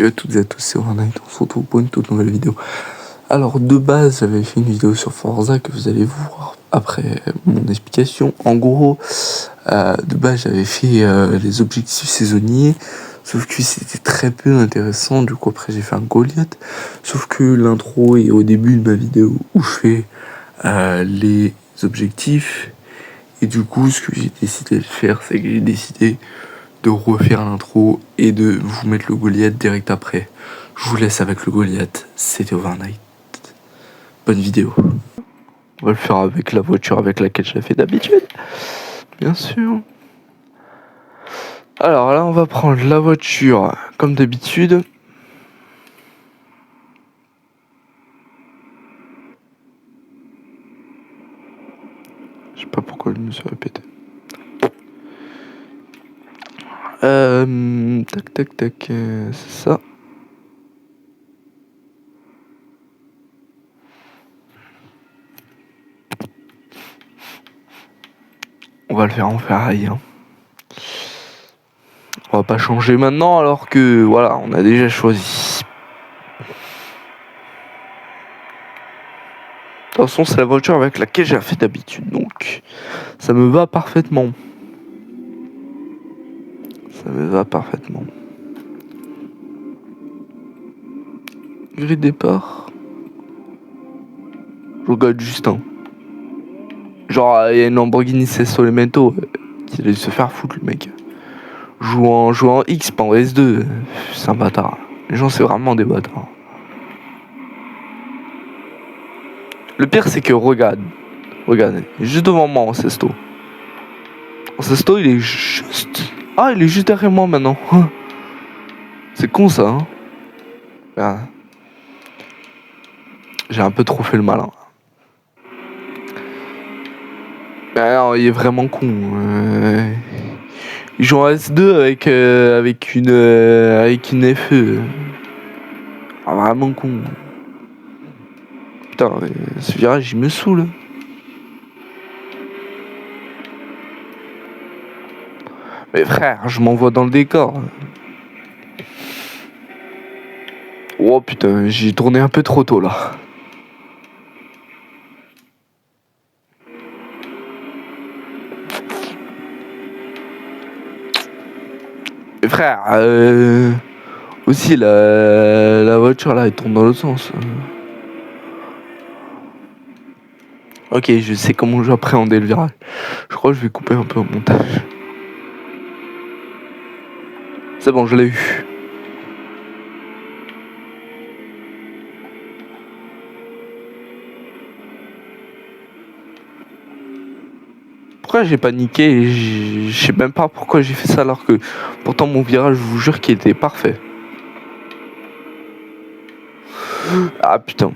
Salut à toutes et à tous, c'est Warnight, on se retrouve pour une toute nouvelle vidéo. Alors de base, j'avais fait une vidéo sur Forza que vous allez voir après mon explication. En gros, de base j'avais fait les objectifs saisonniers, sauf que c'était très peu intéressant, du coup après j'ai fait un Goliath. Sauf que l'intro est au début de ma vidéo où je fais les objectifs. Et du coup ce que j'ai décidé de faire, c'est que j'ai décidé de refaire l'intro et de vous mettre le Goliath direct après. Je vous laisse avec le Goliath, c'était Overnight. Bonne vidéo. On va le faire avec la voiture avec laquelle je l'ai fait d'habitude, bien sûr. Alors là, on va prendre la voiture comme d'habitude. Je sais pas pourquoi je me suis répété. Tac, c'est ça. On va le faire en ferraille. Hein. On va pas changer maintenant alors que voilà, on a déjà choisi. De toute façon, c'est la voiture avec laquelle j'ai fait d'habitude, donc ça me va parfaitement. Ça me va parfaitement. Grille de départ. Je regarde Justin. Genre, il y a une Lamborghini Cestolemento qui allait se faire foutre, le mec. Joue en X, pas en S2. C'est un bâtard. Les gens, c'est vraiment des bâtards. Le pire, c'est que regarde, il est juste devant moi en Cesto. En Cesto, il est juste. Ah, il est juste derrière moi maintenant. C'est con ça, hein. Ah. J'ai un peu trop fait le malin. Ah non, il est vraiment con. Il joue en S2 avec une FE. Ah, vraiment con. Putain, ce virage il me saoule. Mais frère, je m'envoie dans le décor. Oh putain, j'ai tourné un peu trop tôt là. Mais frère, aussi la voiture là elle tourne dans l'autre sens. Ok, je sais comment je vais appréhender le virage. Je crois que je vais couper un peu au montage. C'est bon, je l'ai eu. Pourquoi j'ai paniqué? Je sais même pas pourquoi j'ai fait ça alors que pourtant mon virage, je vous jure qu'il était parfait. Ah putain.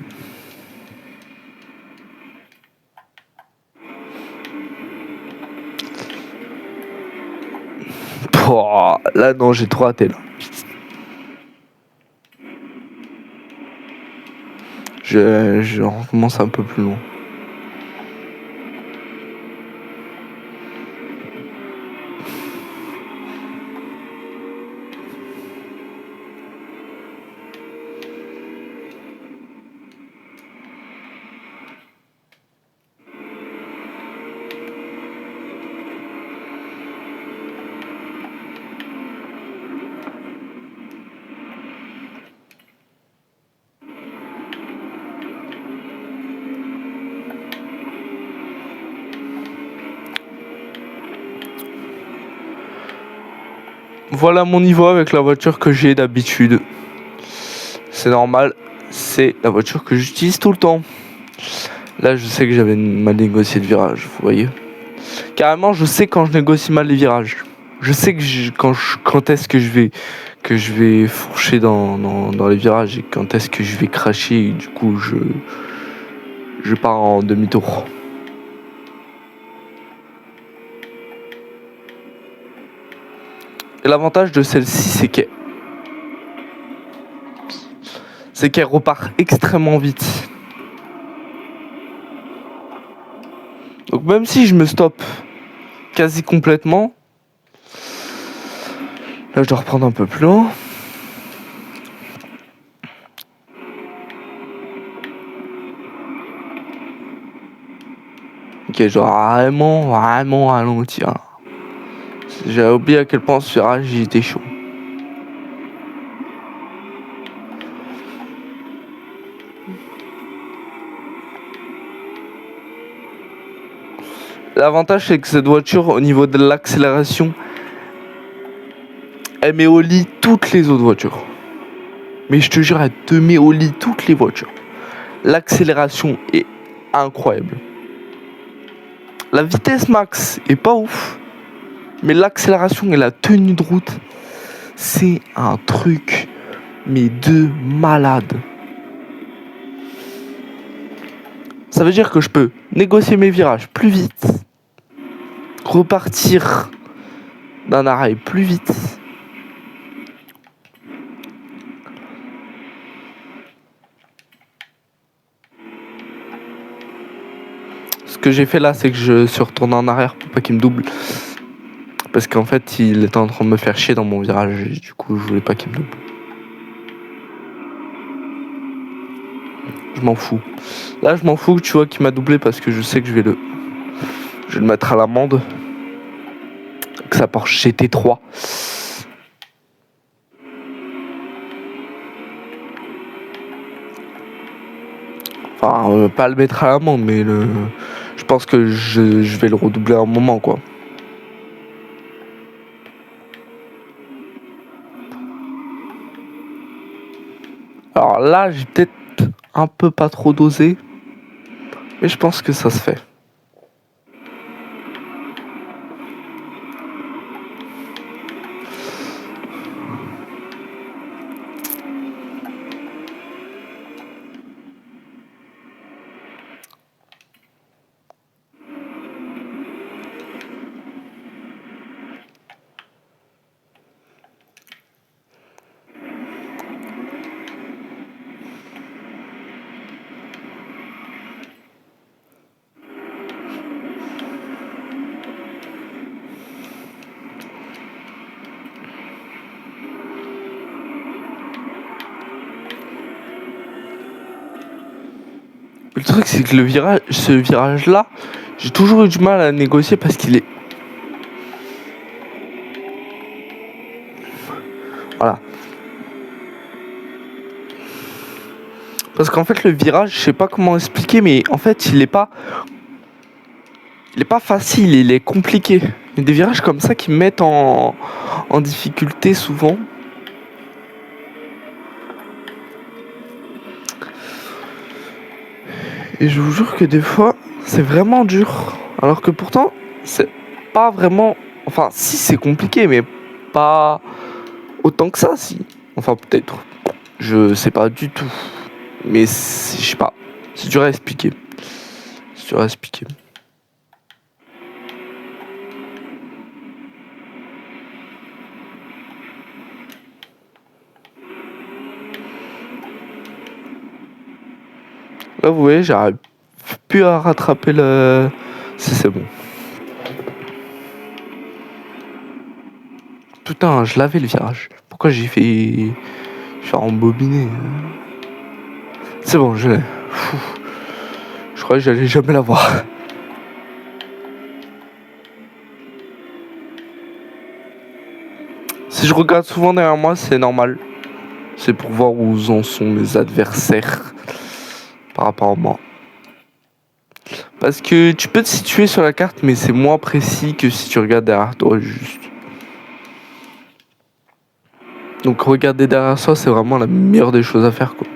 Oh, là non, j'ai trop raté là. Je recommence un peu plus loin. Voilà mon niveau avec la voiture que j'ai d'habitude. C'est normal, c'est la voiture que j'utilise tout le temps. Là, je sais que j'avais mal négocié le virage, vous voyez. Carrément, je sais quand je négocie mal les virages. Je sais que quand est-ce que je vais fourcher dans les virages et quand est-ce que je vais cracher et du coup je pars en demi-tour. Et l'avantage de celle-ci, c'est qu'elle repart extrêmement vite. Donc même si je me stoppe quasi complètement, là je dois reprendre un peu plus loin. Ok, genre vraiment ralenti. Hein. J'avais oublié à quel point ce virage il était chaud. L'avantage c'est que cette voiture au niveau de l'accélération, elle met au lit toutes les autres voitures. Mais je te jure, elle te met au lit toutes les voitures. L'accélération est incroyable. La vitesse max est pas ouf, mais l'accélération et la tenue de route, c'est un truc, mais de malade. Ça veut dire que je peux négocier mes virages plus vite, repartir d'un arrêt plus vite. Ce que j'ai fait là, c'est que je suis retourné en arrière pour pas qu'il me double. Parce qu'en fait, il était en train de me faire chier dans mon virage. Et du coup, je voulais pas qu'il me double. Je m'en fous. Là, je m'en fous, tu vois, qu'il m'a doublé parce que je sais que je vais le mettre à l'amende. Que ça Porsche GT3. Enfin, pas le mettre à l'amende, mais je pense que je vais le redoubler à un moment, quoi. Alors là, j'ai peut-être un peu pas trop dosé, mais je pense que ça se fait. Le truc, c'est que ce virage-là, j'ai toujours eu du mal à négocier parce qu'il est... Voilà. Parce qu'en fait, le virage, je sais pas comment expliquer, mais en fait, il est pas facile, il est compliqué. Il y a des virages comme ça qui me mettent en difficulté souvent. Et je vous jure que des fois, c'est vraiment dur. Alors que pourtant, c'est pas vraiment... Enfin, si, c'est compliqué, mais pas autant que ça, si. Enfin, peut-être. Je sais pas du tout. Mais je sais pas. C'est dur à expliquer. C'est dur à expliquer. Là, vous voyez, j'arrive plus à rattraper le... C'est bon. Putain, je l'avais le virage. Pourquoi j'ai fait... Je suis rembobiné. C'est bon, je l'ai. Je croyais que j'allais jamais l'avoir. Si je regarde souvent derrière moi, c'est normal. C'est pour voir où en sont mes adversaires par rapport à moi. Parce que tu peux te situer sur la carte, mais c'est moins précis que si tu regardes derrière toi juste. Donc regarder derrière soi, c'est vraiment la meilleure des choses à faire, quoi.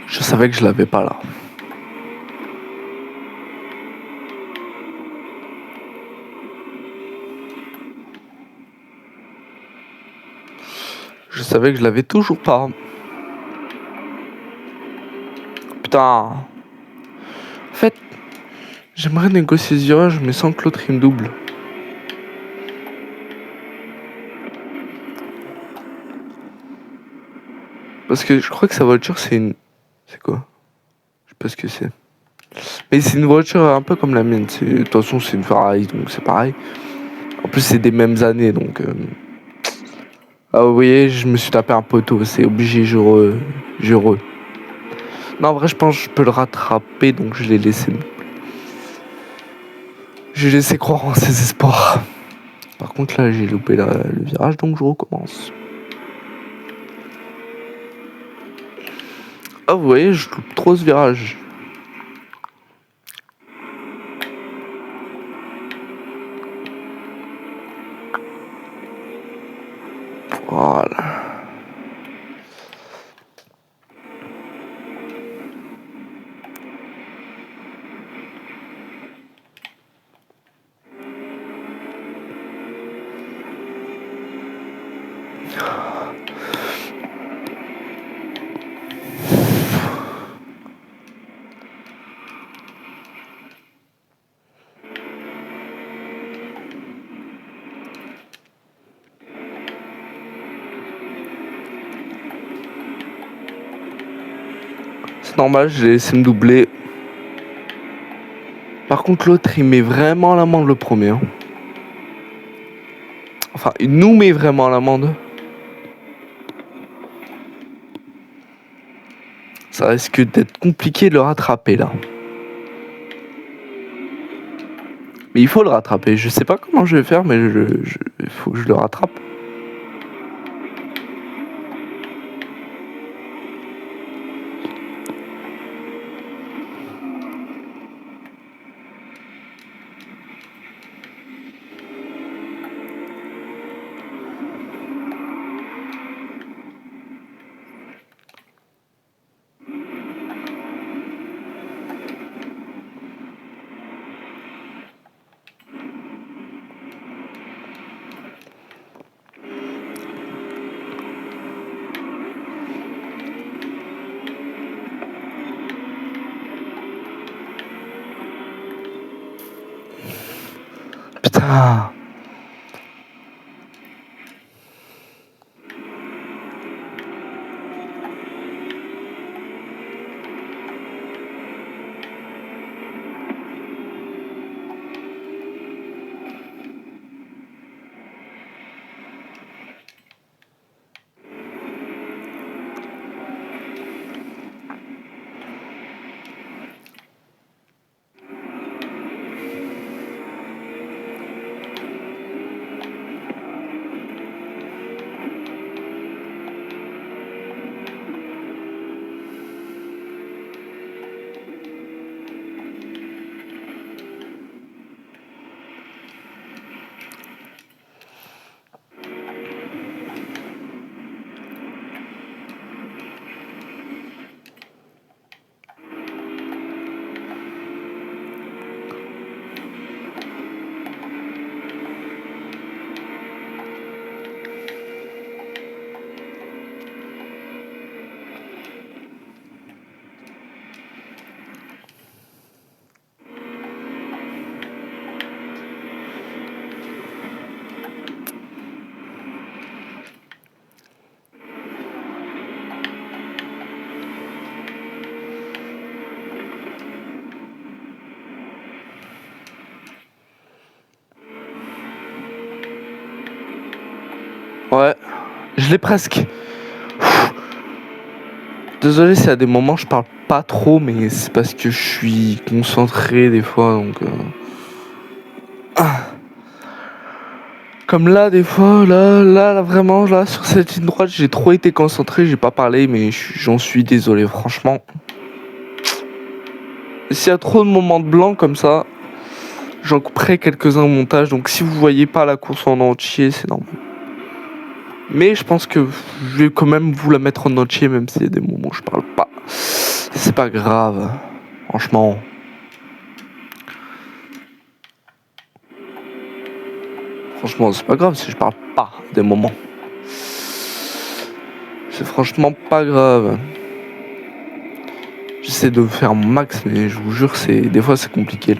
Je savais que je l'avais pas là. Je savais que je l'avais toujours pas. Putain. En fait, j'aimerais négocier ce virage, mais sans que l'autre il me double. Parce que je crois que sa voiture, c'est une... C'est quoi? Je sais pas ce que c'est. Mais c'est une voiture un peu comme la mienne. De toute façon, c'est une Ferrari, donc c'est pareil. En plus, c'est des mêmes années, donc... Ah, vous voyez, je me suis tapé un poteau. C'est obligé, je re. Non, en vrai, je pense que je peux le rattraper, donc je l'ai laissé. J'ai laissé croire en ses espoirs. Par contre, là, j'ai loupé le virage, donc je recommence. Ah, vous voyez, je loupe trop ce virage. Voilà. C'est normal, j'ai laissé me doubler. Par contre, l'autre, il met vraiment l'amende le premier. Hein. Enfin, il nous met vraiment l'amende. Ça risque d'être compliqué de le rattraper, là. Mais il faut le rattraper. Je sais pas comment je vais faire, mais il faut que je le rattrape. Putain. Ouais, je l'ai presque. Désolé si à des moments je parle pas trop, mais c'est parce que je suis concentré des fois, donc... Comme là, des fois, là, vraiment, là, sur cette ligne droite, j'ai trop été concentré, j'ai pas parlé, mais j'en suis désolé, franchement. S'il y a trop de moments de blanc comme ça, j'en couperai quelques-uns au montage, donc si vous voyez pas la course en entier, c'est normal. Mais je pense que je vais quand même vous la mettre en entier, même s'il y a des moments où je parle pas. C'est pas grave, franchement. Franchement, c'est pas grave si je parle pas des moments. C'est franchement pas grave. J'essaie de faire mon max, mais je vous jure, des fois c'est compliqué.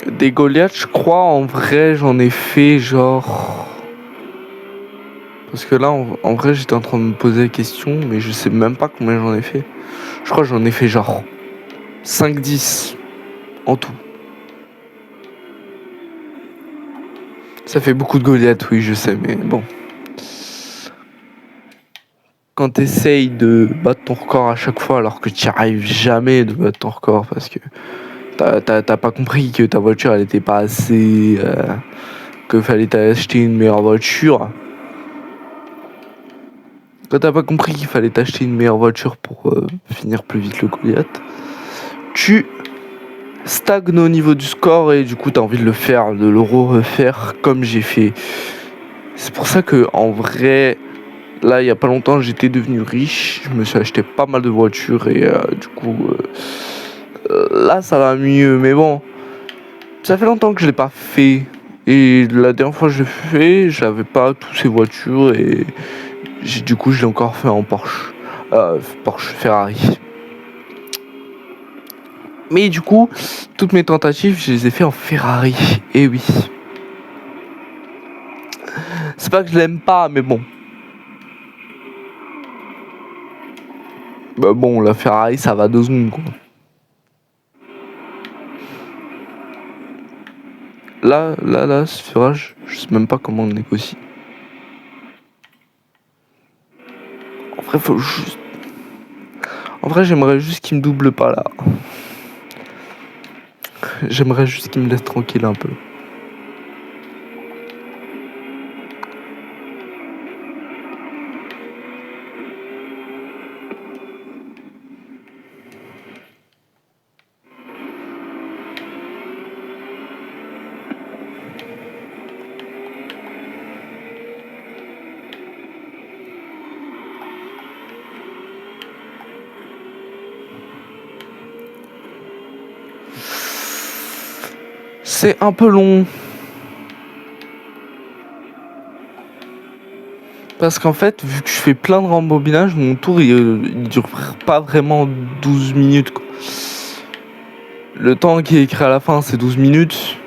Des Goliaths, je crois, en vrai, j'en ai fait genre... Parce que là, en vrai, j'étais en train de me poser la question, mais je sais même pas combien j'en ai fait. Je crois que j'en ai fait genre 5-10 en tout. Ça fait beaucoup de Goliaths, oui, je sais, mais bon. Quand t'essayes de battre ton record à chaque fois alors que tu n'y arrives jamais de battre ton record parce que t'as pas compris que ta voiture elle était pas assez... que fallait t'acheter une meilleure voiture. Quand t'as pas compris qu'il fallait t'acheter une meilleure voiture pour finir plus vite le Goliath, tu stagnes au niveau du score et du coup t'as envie de le faire, de le refaire comme j'ai fait. C'est pour ça que en vrai, là il y a pas longtemps j'étais devenu riche, je me suis acheté pas mal de voitures et du coup là ça va mieux. Mais bon, ça fait longtemps que je l'ai pas fait et la dernière fois que je l'ai fait, j'avais pas toutes ces voitures et du coup je l'ai encore fait en Porsche, Ferrari. Mais du coup, toutes mes tentatives, je les ai fait en Ferrari. Et oui. C'est pas que je l'aime pas, mais bon. Bah bon, la Ferrari, ça va 2 secondes, quoi. Là, ce virage, je sais même pas comment on négocie. En vrai, faut juste... En vrai, j'aimerais juste qu'il me double pas, là. J'aimerais juste qu'il me laisse tranquille un peu. C'est un peu long. Parce qu'en fait, vu que je fais plein de rembobinage, mon tour il dure pas vraiment 12 minutes, quoi. Le temps qui est écrit à la fin, c'est 12 minutes.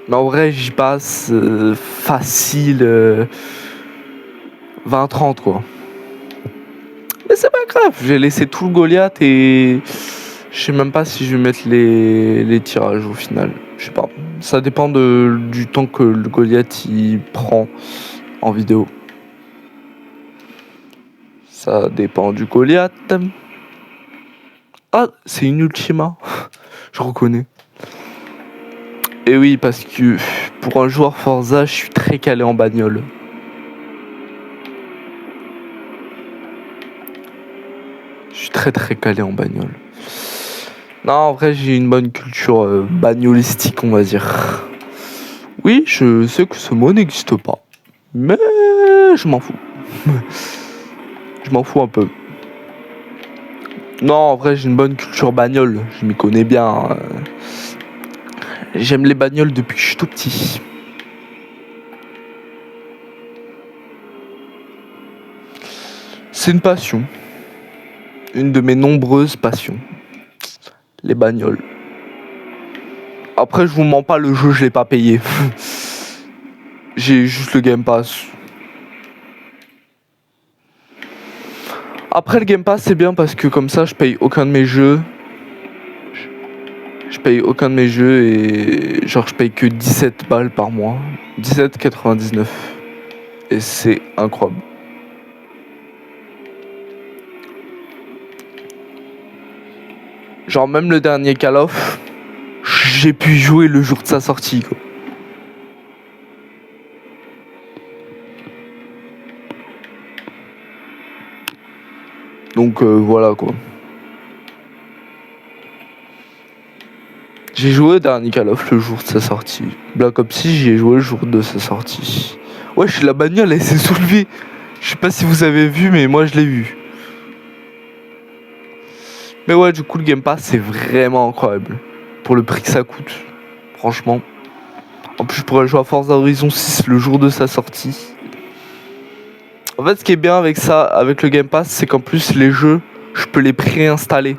Mais en vrai, j'y passe facile 20-30, quoi. Mais c'est pas grave, j'ai laissé tout le Goliath et je sais même pas si je vais mettre les tirages au final. Je sais pas. Ça dépend du temps que le Goliath il prend en vidéo. Ça dépend du Goliath. Ah, c'est une Ultima. Je reconnais. Et oui, parce que pour un joueur Forza, je suis très calé en bagnole. Je suis très calé en bagnole. Non, en vrai, j'ai une bonne culture bagnolistique, on va dire. Oui, je sais que ce mot n'existe pas. Mais je m'en fous. Je m'en fous un peu. Non, en vrai, j'ai une bonne culture bagnole. Je m'y connais bien. J'aime les bagnoles depuis que je suis tout petit. C'est une passion. Une de mes nombreuses passions. Les bagnoles. Après, je vous mens pas, le jeu, je l'ai pas payé. J'ai juste le Game Pass. Après, le Game Pass, c'est bien parce que comme ça, je paye aucun de mes jeux. Je paye aucun de mes jeux et genre, je paye que 17 balles par mois. 17,99. Et c'est incroyable. Genre, même le dernier Call of, j'ai pu jouer le jour de sa sortie, quoi. Donc voilà, quoi. J'ai joué au dernier Call of le jour de sa sortie. Black Ops 6, j'y ai joué le jour de sa sortie. Ouais, la bagnole, elle s'est soulevée. Je sais pas si vous avez vu, mais moi je l'ai vu. Mais ouais, du coup, le Game Pass, c'est vraiment incroyable. Pour le prix que ça coûte. Franchement. En plus, je pourrais jouer à Forza Horizon 6 le jour de sa sortie. En fait, ce qui est bien avec ça, avec le Game Pass, c'est qu'en plus, les jeux, je peux les préinstaller.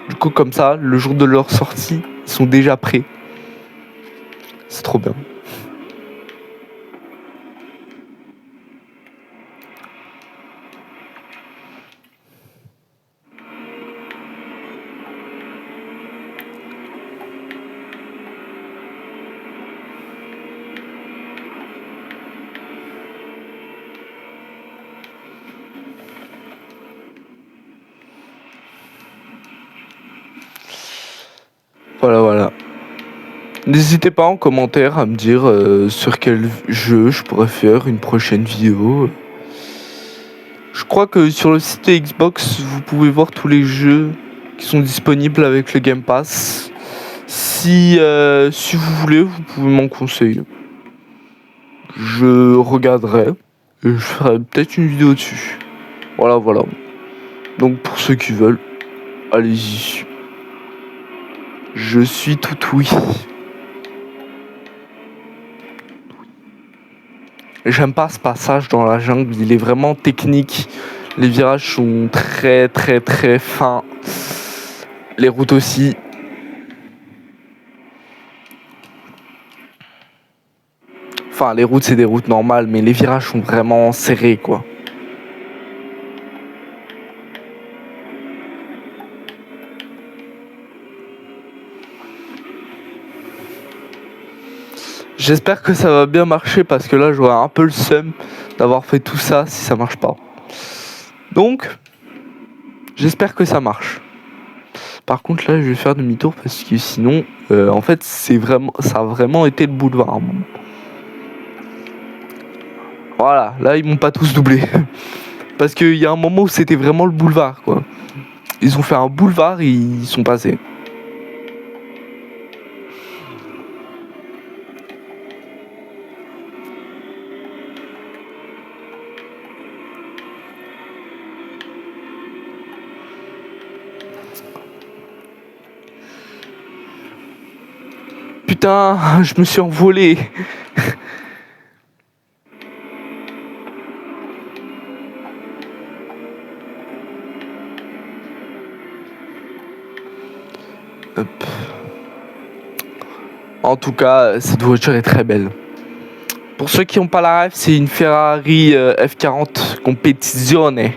Du coup, comme ça, le jour de leur sortie, ils sont déjà prêts. c'est trop bien. Voilà. N'hésitez pas en commentaire à me dire sur quel jeu je pourrais faire une prochaine vidéo. Je crois que sur le site de Xbox, vous pouvez voir tous les jeux qui sont disponibles avec le Game Pass. Si vous voulez, vous pouvez m'en conseiller. Je regarderai et je ferai peut-être une vidéo dessus. Voilà. Donc pour ceux qui veulent, allez-y. Je suis tout oui. J'aime pas ce passage dans la jungle, il est vraiment technique. Les virages sont très fins. Les routes aussi. Enfin, les routes c'est des routes normales, mais les virages sont vraiment serrés quoi. J'espère que ça va bien marcher parce que là j'aurais un peu le seum d'avoir fait tout ça si ça marche pas. Donc, j'espère que ça marche. Par contre là je vais faire demi-tour parce que sinon, en fait ça a vraiment été le boulevard. Voilà, là ils m'ont pas tous doublé. Parce qu'il y a un moment où c'était vraiment le boulevard quoi. Ils ont fait un boulevard et ils sont passés. Putain, je me suis envolé. Hop. En tout cas, cette voiture est très belle. Pour ceux qui n'ont pas la ref, c'est une Ferrari F40 Competizione.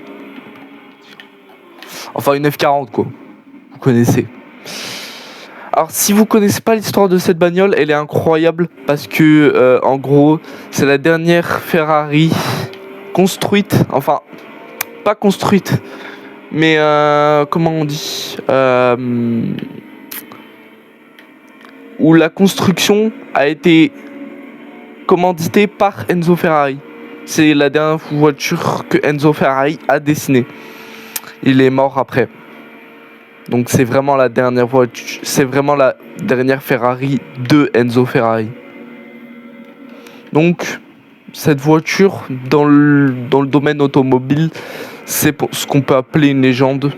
Enfin, une F40 quoi. Vous connaissez. Alors, si vous connaissez pas l'histoire de cette bagnole, elle est incroyable parce que, en gros, c'est la dernière Ferrari construite. Enfin, pas construite, mais comment on dit où la construction a été commanditée par Enzo Ferrari. C'est la dernière voiture que Enzo Ferrari a dessinée. Il est mort après. Donc c'est vraiment la dernière voiture, c'est vraiment la dernière Ferrari de Enzo Ferrari. Donc cette voiture dans le domaine automobile, c'est ce qu'on peut appeler une légende.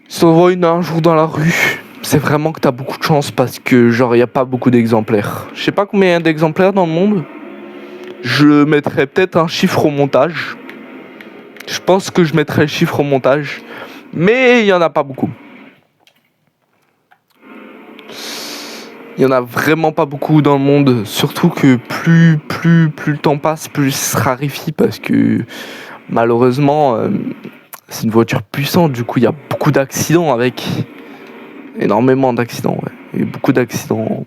Si on voit une un jour dans la rue, c'est vraiment que t'as beaucoup de chance parce que genre y a pas beaucoup d'exemplaires. Je sais pas combien il y a d'exemplaires dans le monde. Je mettrais peut-être un chiffre au montage. Je pense que je mettrais le chiffre au montage. Mais il n'y en a pas beaucoup. Il n'y en a vraiment pas beaucoup dans le monde. Surtout que plus le temps passe, plus il se raréfie. Parce que malheureusement, c'est une voiture puissante. Du coup, il y a beaucoup d'accidents avec. Énormément d'accidents, ouais. Il y a beaucoup d'accidents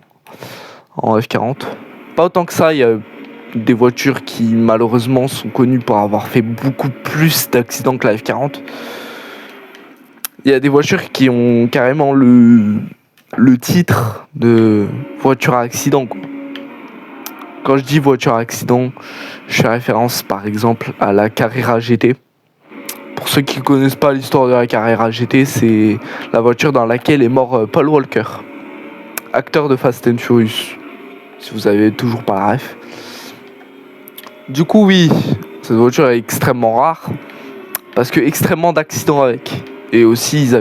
en F40. Pas autant que ça, il y a des voitures qui malheureusement sont connues pour avoir fait beaucoup plus d'accidents que la F40. Il y a des voitures qui ont carrément le titre de voiture à accident quoi. Quand je dis voiture à accident, je fais référence par exemple à la Carrera GT. Pour ceux qui ne connaissent pas l'histoire de la Carrera GT, c'est la voiture dans laquelle est mort Paul Walker, acteur de Fast and Furious, si vous avez toujours pas la ref. Du coup oui, cette voiture est extrêmement rare, parce que extrêmement d'accidents avec. Et aussi ils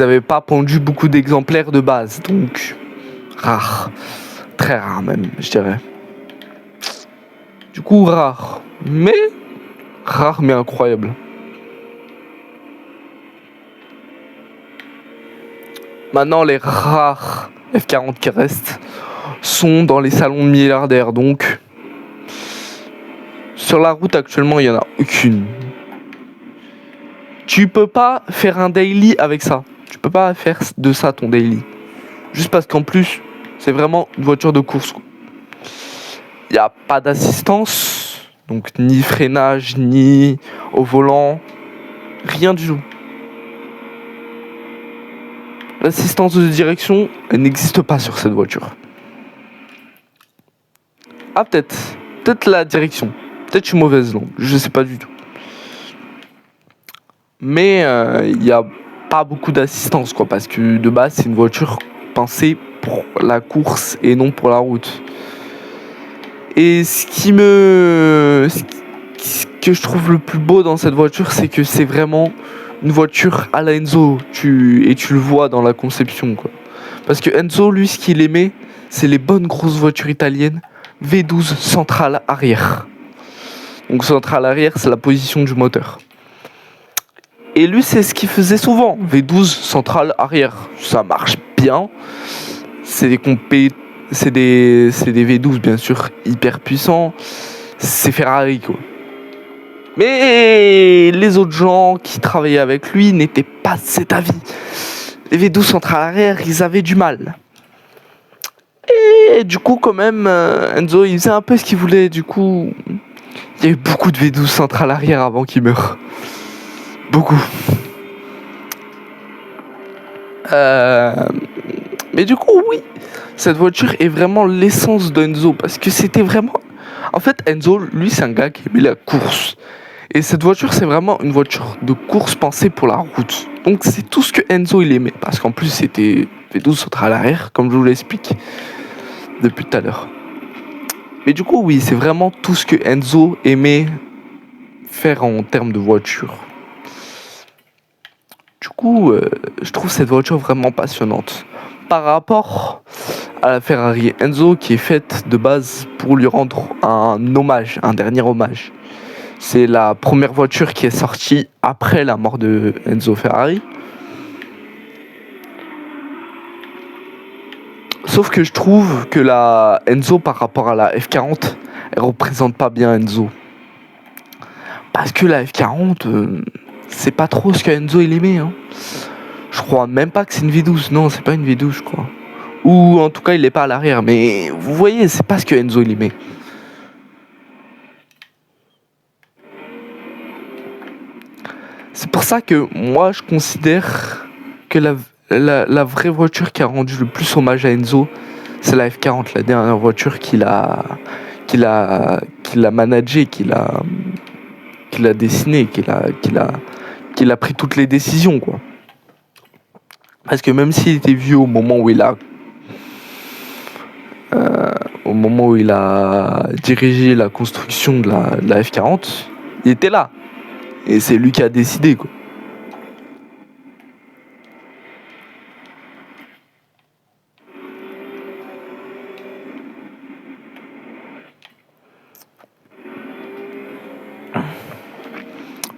avaient pas pondu beaucoup d'exemplaires de base, donc rare. Très rare même, je dirais. Du coup rare mais incroyable. Maintenant, les rares F40 qui restent sont dans les salons de milliardaires. Donc, sur la route actuellement, il n'y en a aucune. Tu peux pas faire un daily avec ça. Tu peux pas faire de ça ton daily. Juste parce qu'en plus, c'est vraiment une voiture de course. Il n'y a pas d'assistance, donc ni freinage, ni au volant, rien du tout. L'assistance de direction, elle n'existe pas sur cette voiture. Ah, peut-être la direction. Peut-être je suis mauvaise langue, je sais pas du tout. Mais il n'y a pas beaucoup d'assistance, quoi, parce que de base, c'est une voiture pensée pour la course et non pour la route. Et ce que je trouve le plus beau dans cette voiture, c'est que c'est vraiment une voiture à la Enzo. Et tu le vois dans la conception, quoi. Parce que Enzo, lui, ce qu'il aimait, c'est les bonnes grosses voitures italiennes V12 centrale arrière. Donc centrale arrière, c'est la position du moteur. Et lui, c'est ce qu'il faisait souvent. V12 centrale arrière, ça marche bien. C'est des V12 bien sûr hyper puissants. C'est Ferrari, quoi. Mais les autres gens qui travaillaient avec lui n'étaient pas de cet avis. Les V12 centrales arrière, ils avaient du mal. Et du coup, quand même, Enzo, il faisait un peu ce qu'il voulait. Du coup, il y a eu beaucoup de V12 centrales arrière avant qu'il meure. Beaucoup. Mais du coup, oui, cette voiture est vraiment l'essence d'Enzo. Parce que c'était vraiment... En fait, Enzo, lui, c'est un gars qui aimait la course. Et cette voiture, c'est vraiment une voiture de course pensée pour la route. Donc c'est tout ce que Enzo il aimait. Parce qu'en plus, c'était V12 centrale arrière, comme je vous l'explique depuis tout à l'heure. Mais du coup, oui, c'est vraiment tout ce que Enzo aimait faire en termes de voiture. Du coup, je trouve cette voiture vraiment passionnante. Par rapport à la Ferrari Enzo, qui est faite de base pour lui rendre un hommage, un dernier hommage. C'est la première voiture qui est sortie après la mort de Enzo Ferrari. Sauf que je trouve que la Enzo par rapport à la F40, elle représente pas bien Enzo. Parce que la F40, c'est pas trop ce que Enzo il aimait. Hein. Je crois même pas que c'est une V12. Non, c'est pas une V12, je crois. Ou en tout cas, il est pas à l'arrière. Mais vous voyez, c'est pas ce que Enzo il aimait. C'est pour ça que moi, je considère que la vraie voiture qui a rendu le plus hommage à Enzo, c'est la F40, la dernière voiture qu'il a managée, qu'il a dessinée, qu'il a pris toutes les décisions, quoi. Parce que même s'il était vieux au moment où il a dirigé la construction de la F40, il était là. Et c'est lui qui a décidé, quoi.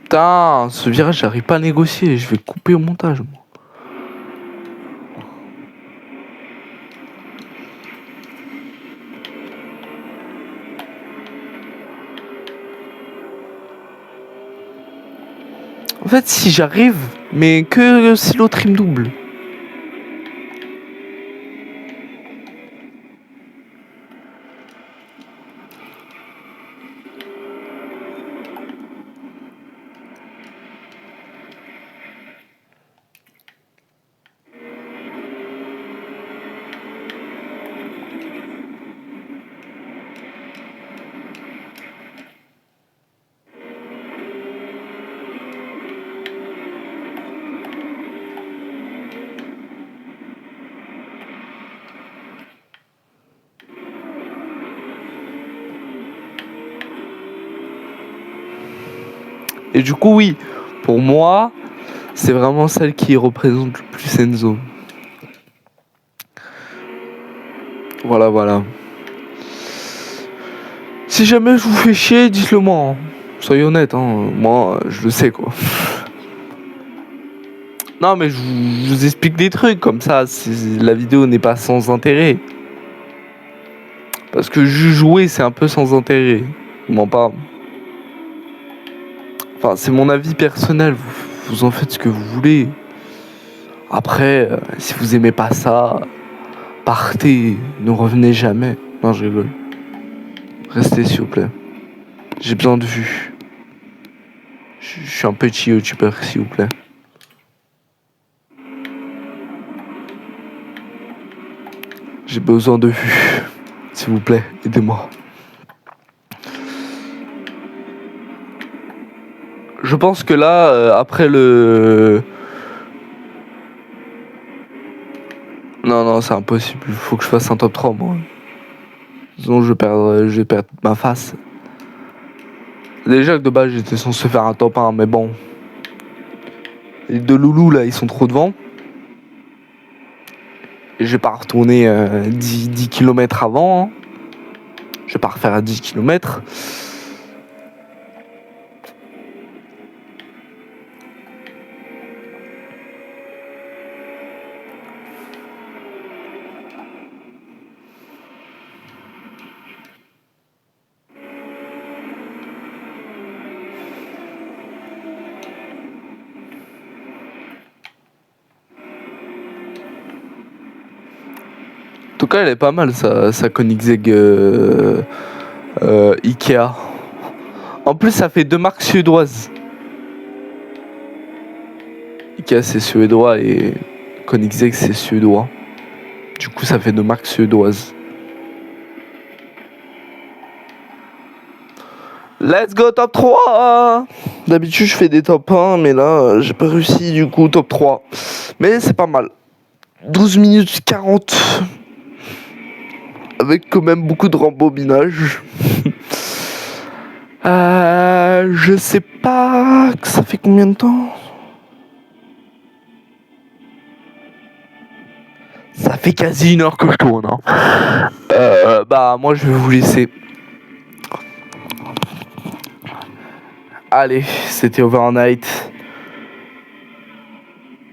Putain, ce virage, j'arrive pas à négocier. Je vais couper au montage, moi. En fait, si j'arrive, mais que si l'autre il me double. Et du coup, oui, pour moi, c'est vraiment celle qui représente le plus Enzo. Voilà, voilà. Si jamais je vous fais chier, dites-le moi. Hein. Soyez honnête, hein. Moi, je le sais, quoi. Non, mais je vous explique des trucs comme ça. La vidéo n'est pas sans intérêt. Parce que jouer, c'est un peu sans intérêt. Je m'en parle. Enfin, c'est mon avis personnel. Vous en faites ce que vous voulez. Après, si vous aimez pas ça, partez. Ne revenez jamais. Non, je rigole. Restez, s'il vous plaît. J'ai besoin de vues. Je suis un petit youtubeur, s'il vous plaît. J'ai besoin de vues. S'il vous plaît, aidez-moi. Je pense que là, après le... Non, c'est impossible. Il faut que je fasse un top 3, moi. Sinon, je vais perdre ma face. Déjà que de base, j'étais censé faire un top 1, mais bon. Les deux loulous, là, ils sont trop devant. Et je vais pas retourner 10 km avant. Hein. Je vais pas refaire à 10 km. En tout cas, elle est pas mal, sa Koenigsegg Ikea. En plus, ça fait deux marques suédoises. Ikea, c'est suédois et Koenigsegg, c'est suédois. Du coup, ça fait deux marques suédoises. Let's go top 3. D'habitude, je fais des top 1, mais là, j'ai pas réussi, du coup, top 3. Mais c'est pas mal. 12 minutes 40. Avec quand même beaucoup de rembobinage. Je sais pas que ça fait combien de temps. Ça fait quasi 1 heure que je tourne. Hein. Bah moi je vais vous laisser. Allez, c'était Overnight.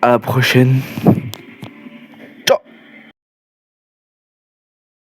À la prochaine.